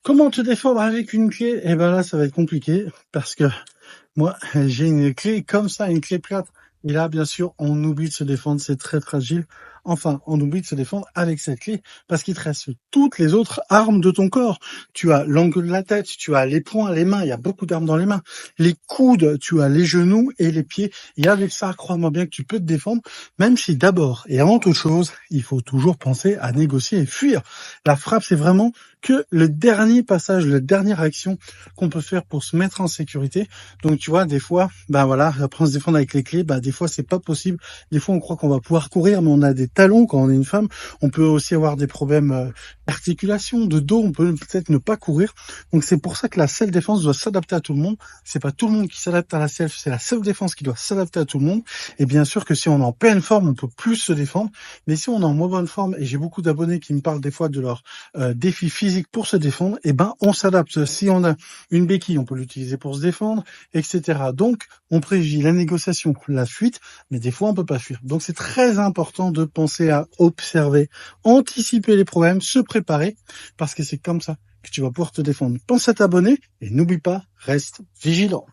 Comment te défendre avec une clé? Eh ben là, ça va être compliqué parce que moi, j'ai une clé comme ça, une clé plate. Et là, bien sûr, on oublie de se défendre, c'est très fragile. Enfin, on oublie de se défendre avec cette clé parce qu'il te reste toutes les autres armes de ton corps. Tu as l'angle de la tête, tu as les poings, les mains, il y a beaucoup d'armes dans les mains. Les coudes, tu as les genoux et les pieds. Et avec ça, crois-moi bien que tu peux te défendre, même si d'abord et avant toute chose, il faut toujours penser à négocier et fuir. La frappe, c'est vraiment que le dernier passage, la dernière action qu'on peut faire pour se mettre en sécurité. Donc tu vois, des fois, ben voilà, après on se défendre avec les clés, ben des fois c'est pas possible. Des fois on croit qu'on va pouvoir courir, mais on a des talons quand on est une femme. On peut aussi avoir des problèmes d'articulation, de dos. On peut peut-être ne pas courir. Donc c'est pour ça que la self-défense doit s'adapter à tout le monde. C'est pas tout le monde qui s'adapte à la self, c'est la self-défense qui doit s'adapter à tout le monde. Et bien sûr que si on est en pleine forme, on peut plus se défendre. Mais si on est en moins bonne forme, et j'ai beaucoup d'abonnés qui me parlent des fois de leur défis physiques pour se défendre, et ben on s'adapte. Si on a une béquille, on peut l'utiliser pour se défendre, etc. Donc, on privilégie la négociation, la fuite, mais des fois, on peut pas fuir. Donc, c'est très important de penser à observer, anticiper les problèmes, se préparer, parce que c'est comme ça que tu vas pouvoir te défendre. Pense à t'abonner et n'oublie pas, reste vigilant.